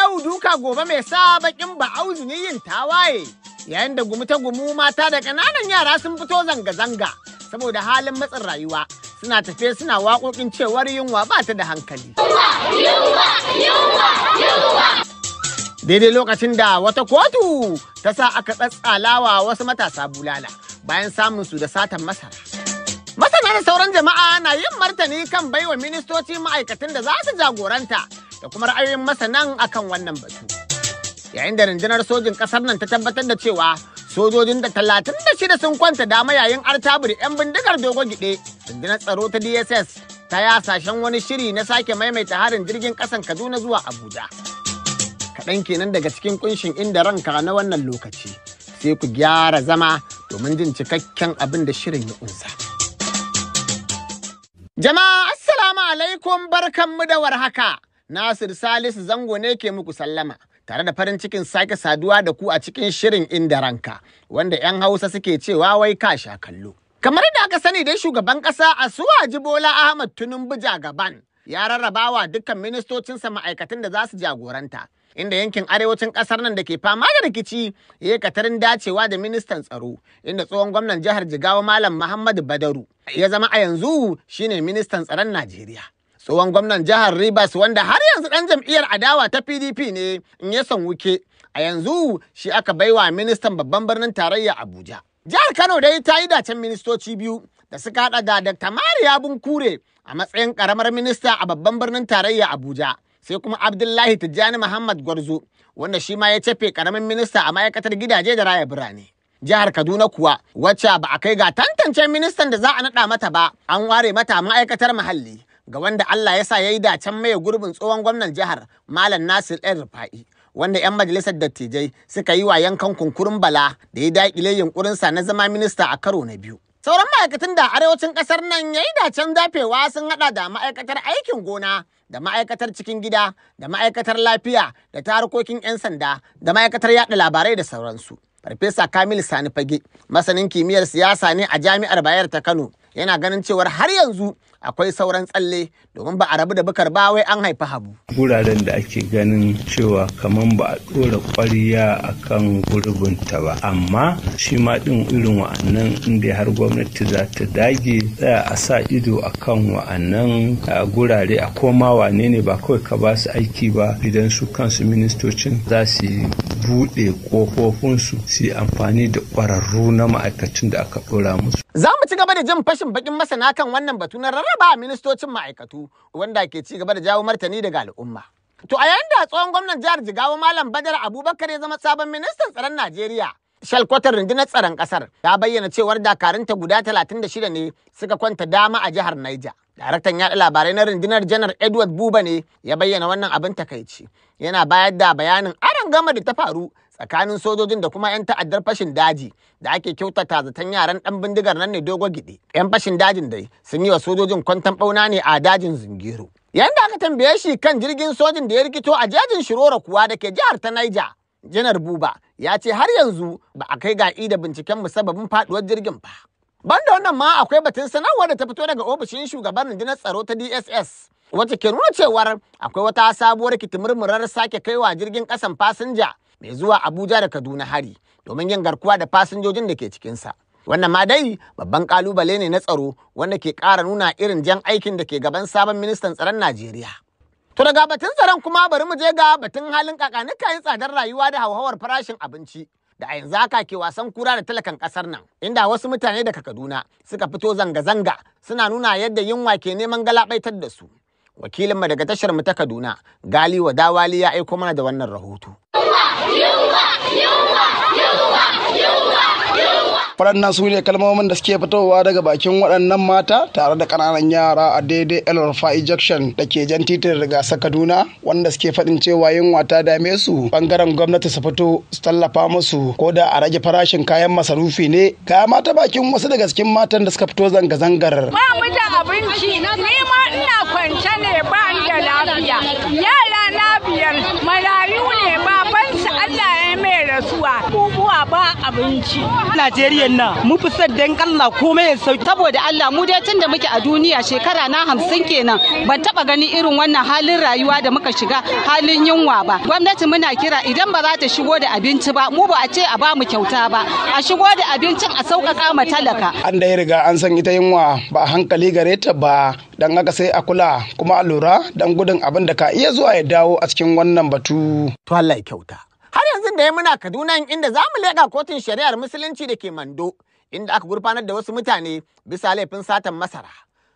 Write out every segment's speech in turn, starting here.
yau duka gobe mai sa bakin ba'auzi ne yin tawaye. Yayin da gumi ta gumu mata da ƙananan yara sun fito zanga-zanga saboda halin matsin rayuwa. Suna tafe suna waƙoƙin cewar yunwa ba ta da hankali. Daidai lokacin da wata kotu ta sa aka tsatsalawa wasu matasa bulala bayan samun su da satan masara. Masana da sauran jama'a na yin martani kan baiwa ministoci ma'aikatan da za su jagoranta da kuma ra'ayoyin masanan akan wannan batu. Yayin da rundunar sojin ƙasar nan ta tabbatar da cewa sojojin da 36 sun kwanta dama yayin artabu da 'yan bindigar dogo gide, rundunar tsaro ta DSS ta yi hasashen wani shiri na sake maimaita harin jirgin ƙasan Kaduna zuwa Abuja. Kaɗan kenan daga cikin kunshin inda ranka na wannan lokaci, sai ku gyara zama domin jin cikakken abin da shirin ya ƙunsa. Jama'a assalamu alaikum, barkanmu da warhaka. Nasir Salisu Zango ne ke muku sallama, tare da farin cikin sake saduwa da ku a cikin shirin inda ranka, wanda 'yan Hausa suke cewa wai ka sha kallo. Kamar da aka sani dai shugaban ƙasa Asuwaji Bola Ahmad Tinubu Jagaban ya rarrabawa dukkan ministocinsa ma'aikatan da za su jagoranta, inda yankin arewacin ƙasar nan da ke fama da rikici ya yi katarin dacewa da ministan tsaro, inda tsohon gwamnan jihar Jigawa Malam Muhammadu Badaru ya zama a yanzu shine ministan tsaron Najeriya. Tsohon gwamnan jihar Rivers wanda har yanzu ɗan jam'iyyar adawa ta PDP ne Nyesom Wike, a yanzu shi aka baiwa ministan babban birnin tarayya Abuja. Jihar Kano dai ta yi dacen ministoci biyu da suka haɗa da Dr. Mariya Bunkure a matsayin ƙaramar minista a babban birnin tarayya Abuja, sai kuma Abdullahi Tijjani Muhammad Gwarzo wanda shi ma ya cefe ƙaramin minista a ma'aikatar gidaje da raya birane. Jihar Kaduna kuwa wacce ba a kai ga tantance ministan da za a naɗa mata ba, an ware mata ma'aikatar muhalli ga wanda Allah ya sa ya yi dacen maye gurbin tsohon gwamnan jihar Malam Nasir El Rufa'i, wanda 'yan majalisar dattijai suka yi wa yankan kunkurin bala da ya daƙile yunƙurinsa na zama minista a karo na biyu. Sauran ma'aikatan da arewacin ƙasar nan ya yi dacen dafewa sun haɗa da ma'aikatar aikin gona, da ma'aikatar cikin gida, da ma'aikatar lafiya, da ta harkokin 'yan sanda, da ma'aikatar yaɗa labarai da sauransu. Farfesa Kamil Sani Fage, masanin kimiyyar siyasa ne a Jami'ar Bayero ta Kano, yana ganin cewar har yanzu akwai sauran tsalle domin ba a rabu da bukar ba wai an haifi habu. Guraren da ake ganin cewa kaman ba a ɗora ƙwariya a kan gurbinta ba, amma shi ma ɗin irin wa'annan inda har gwamnati za ta dage tsaya a sa ido a kan wa'annan gurare a koma wane ne ba kawai ka ba su aiki ba, idan su kansu ministocin za su buɗe ƙofofinsu su yi amfani da ƙwararru na ma'aikacin da aka ɗora musu. Za mu ci gaba da jin fashin bakin masana kan wannan batu na rarraba ministocin ma'aikatu wanda ke ci gaba da jawo martani daga al'umma. To a yayin da tsohon gwamnan jihar Jigawa Malam Badar Abubakar ya zama sabon ministan tsaron Najeriya, shalkwatar rundunar tsaron ƙasar ta bayyana cewar dakarunta guda 36 ne suka kwanta dama a jihar Niger. Daraktan yaɗa labarai na rundunar Janar Edward Buba ne ya bayyana wannan abin takaici. Yana bayar da bayanin arangama da ta faru tsakanin sojojin da kuma 'yan ta'addar fashin daji da ake kyautata zaton yaran ɗan bindigar nan ne dogo gide. 'Yan fashin dajin dai sun yi wa sojojin kwantan ɓauna ne a dajin Zingero. Yayin da aka tambaye shi kan jirgin sojin da ya rikito a jejin Shiroro kuwa da ke jihar ta Niger, Janar Buba ya ce har yanzu ba a kai ga da binciken musabbabin faɗuwar jirgin ba. Banda wannan ma akwai batun sanarwar da ta fito daga ofishin shugaban rundunar tsaro ta DSS wacce ke nuna cewar akwai wata sabuwar kitimurmurar sake kaiwa jirgin ƙasan fasinja mai zuwa Abuja da Kaduna hari domin yin garkuwa da fasinjojin da ke cikinsa. Wannan ma dai babban kalubale ne na tsaro wanda ke ƙara nuna irin jan aikin da ke gaban sabon ministan tsaron Najeriya. To daga batun tsaron kuma bari mu je ga batun halin kakanikayin tsadar rayuwa da hauhawar farashin abinci da a yanzu haka ke wasan kura da talakan ƙasar nan, inda wasu mutane daga Kaduna suka fito zanga-zanga suna nuna yadda yunwa ke neman galabaitar da su. Wakilinmu daga tashar mu ta Kaduna, Gali Wadawali ya aiko mana da wannan rahoto. Waɗannan su ne kalmomin da suke fitowa daga bakin waɗannan mata tare da ƙananan yara a daidai El Rufai Junction da ke jan titin Rigasa Kaduna, wanda suke faɗin cewa yunwa ta dame su, ɓangaren gwamnati su fito su tallafa musu ko da a rage farashin kayan masarufi ne. Ga mata bakin wasu daga cikin matan da suka fito zanga-zangar. Ba mu da abinci, ni ma ina kwance ne ba da lafiya. Yara na biyar marayu ne babansu Allah ya mai rasuwa. Abubuwa ba abinci. Najeriya nan mu fi son dan Allah komai ya sauki. Saboda Allah mu dai tun da muke a duniya shekara na 50 kenan ban taba gani irin wannan halin rayuwa da muka shiga halin yunwa ba. Gwamnati muna kira idan ba za ta shigo da abinci ba mu ba a ce a ba mu kyauta ba a shigo da abincin a sauƙaƙa ma talaka. An da ya riga an san ita yunwa ba a hankali gare ta ba dan haka sai a kula kuma a lura dan gudun abin da ka iya zuwa ya dawo a cikin wannan batu. To Allah ya kyauta. Har yanzu da ya muna Kaduna inda za mu leƙa kotun shari'ar musulunci da ke Mando inda aka gurfanar da wasu mutane bisa laifin satan masara.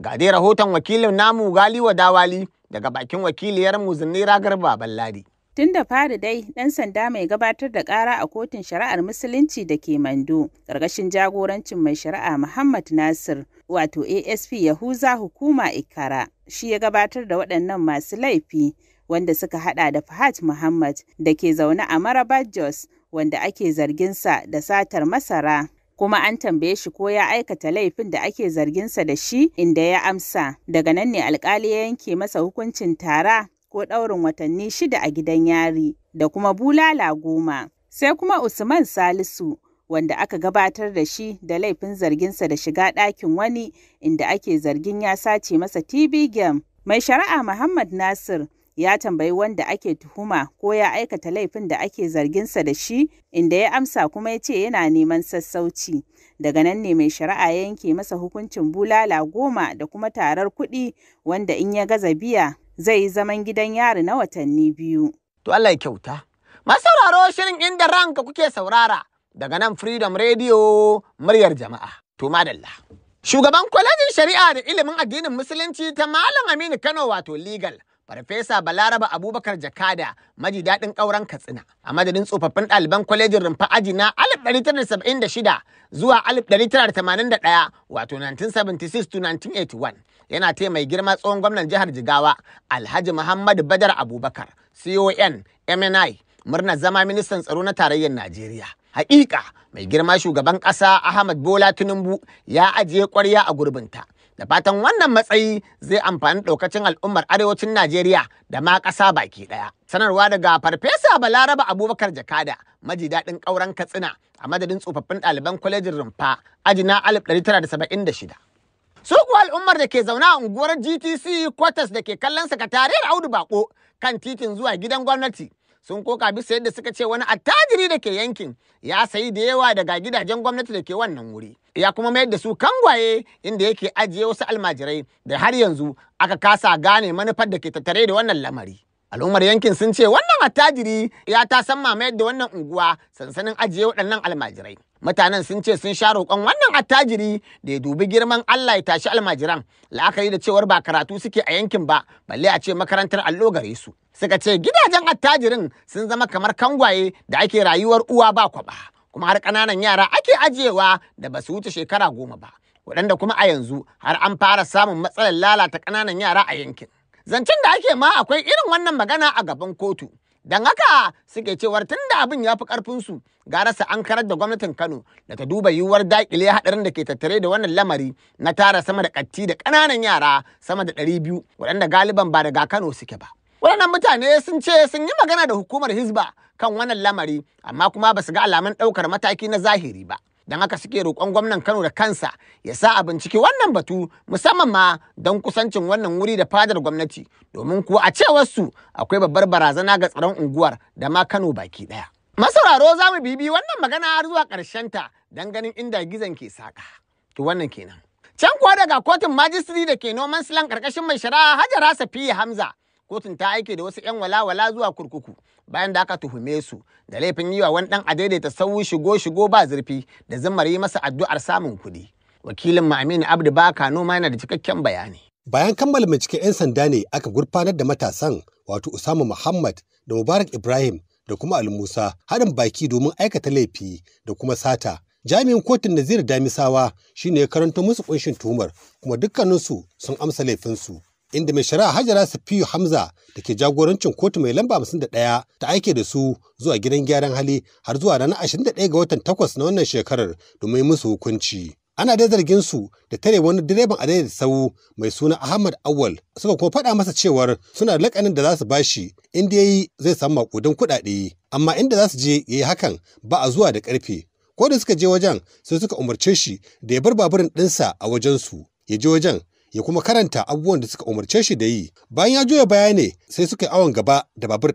Ga dai rahoton wakilin namu Galiwa Dawali daga bakin wakiliyar mu Zunnira Garba Balladi. Tun da fari dai, ɗan sanda mai gabatar da ƙara a kotun shari'ar musulunci da ke Mando, ƙarƙashin jagorancin mai shari'a Muhammad Nasir, wato ASP Yahuza Hukuma Ikara, shi ya gabatar da waɗannan masu laifi, wanda suka haɗa da Fahad Muhammad da ke zaune a Marabar Jos, wanda ake zarginsa da satar masara. Kuma an tambaye shi ko ya aikata laifin da ake zarginsa da shi, inda ya amsa. Daga nan ne alƙali ya yanke masa hukuncin tara ko ɗaurin watanni 6 a gidan yari da kuma bulala 10. Sai kuma Usman Salisu wanda aka gabatar da shi da laifin zarginsa da shiga ɗakin wani inda ake zargin ya sace masa TV game. Mai shari'a Muhammad Nasir ya tambayi wanda ake tuhuma ko ya aikata laifin da ake zarginsa da shi inda ya amsa kuma ya ce yana neman sassauci. Daga nan ne mai shari'a ya yanke masa hukuncin bulala 10 da kuma tarar kuɗi wanda in ya gaza biya zai yi zaman gidan yari na watanni 2. To Allah ya kyauta. Masu sauraro shirin Inda Ranka kuke saurara daga nan Freedom Radio muryar jama'a. To madalla. Shugaban kwalejin shari'a da ilimin addinin musulunci ta Malam Aminu Kano wato legal. Farfesa Balaraba Abubakar Jakada maji daɗin ƙauren Katsina a madadin tsofaffin ɗaliban kwalejin rumfa aji na 1976 zuwa 1981 wato 1976 to 1981 yana taya mai girma tsohon gwamnan jihar Jigawa Alhaji Muhammadu Badar Abubakar CON MNI murnar zama ministan tsaro na tarayyar Najeriya. Haƙiƙa mai girma shugaban ƙasa Ahmad Bola Tinubu ya ajiye ƙwarya a gurbinta. Da fatan wannan matsayi zai amfani ɗaukacin al'ummar arewacin Najeriya da ma ƙasa baki ɗaya. Sanarwa daga Farfesa Balaraba Abubakar Jakada, maji daɗin ƙauren Katsina a madadin tsofaffin ɗaliban kwalejin rumfa aji na 1976. Su kuwa al'ummar da ke zaune a unguwar GTC Quarters da ke kallon sakatariyar Audu Bako kan titin zuwa gidan gwamnati sun koka bisa yadda suka ce wani attajiri da ke yankin ya sayi da yawa daga gidajen gwamnati da ke wannan wuri. Ya kuma mayar da su kangwaye inda yake ajiye wasu almajirai da har yanzu aka kasa gane manufar da ke tattare da wannan lamari. Al'ummar yankin sun ce wannan attajiri ya tasamma mayar da wannan unguwa sansanin ajiye waɗannan almajirai. Mutanen sun ce sun sha roƙon wannan attajiri da ya dubi girman Allah ya tashi almajiran, la'akari da cewar ba karatu suke a yankin ba, balle a ce makarantar allo gare su. Suka ce gidajen attajirin sun zama kamar kangwaye da ake rayuwar uwa ba kwaba, kuma har ƙananan yara ake ajiyewa da ba su wuce shekara 10 ba, waɗanda kuma a yanzu har an fara samun matsalar lalata ƙananan yara a yankin. Zancen da ake ma akwai irin wannan magana a gaban kotu. Don haka suke cewar tun da abin ya fi ƙarfinsu gara su an karar da gwamnatin Kano da ta duba yiwuwar daƙile haɗarin da ke tattare da wannan lamari na tara sama da ƙatti da ƙananan yara sama da 200 waɗanda galiban ba daga Kano suke ba. Waɗannan mutane sun ce sun yi magana da hukumar Hizba kan wannan lamari amma kuma ba su ga alamun ɗaukar mataki na zahiri ba. Don haka suke roƙon gwamnan Kano da kansa ya sa a binciki wannan batu musamman ma don kusancin wannan wuri da fadar gwamnati domin kuwa a cewar su akwai babbar barazana ga tsaron unguwar da ma Kano baki ɗaya. Masauraro za mu bibi wannan magana har zuwa ta don ganin inda gizon ke saƙa. To wannan kenan. Can kuwa daga kotun majistiri da ke noman silan ƙarƙashin mai shari'a Hajara Safiya Hamza. Kotun ta aike da wasu 'yan walawala zuwa kurkuku bayan da aka tuhume su da laifin yi wa wani ɗan adaidaita sau shigo ba zurfi da zimmar yi masa addu'ar samun kuɗi. Wakilin mu Aminu Abdu Baka noma yana da cikakken bayani. Bayan kammala binciken 'yan sanda ne aka gurfanar da matasan wato Usama Muhammad da Mubarak Ibrahim da kuma Ali Musa haɗin baki domin aikata laifi da kuma sata. Jami'in kotun Nazir Damisawa shine ya karanto musu kunshin tuhumar kuma dukkaninsu sun amsa laifinsu. Inda mai shari'a Hajara Safiyu Hamza da ke jagorancin kotu mai lamba 51 ta aike da su zuwa gidan gyaran hali har zuwa ranar 21 ga watan 8 na wannan shekarar domin musu hukunci. Ana da zargin su da tare wani direban adaidaita sau mai suna Ahmad Awal suka kuma faɗa masa cewar suna da lakanin da za su bashi inda yayi zai samu makudan kuɗaɗe amma inda za su je yayi hakan ba a zuwa da ƙarfe Ko da suka je wajen sai suka umarce shi da ya bar baburin ɗinsa a wajensu, ya je wajen ya kuma karanta abubuwan da suka umarce shi da yi. Bayan ya juya baya ne sai suka yi awon gaba da babur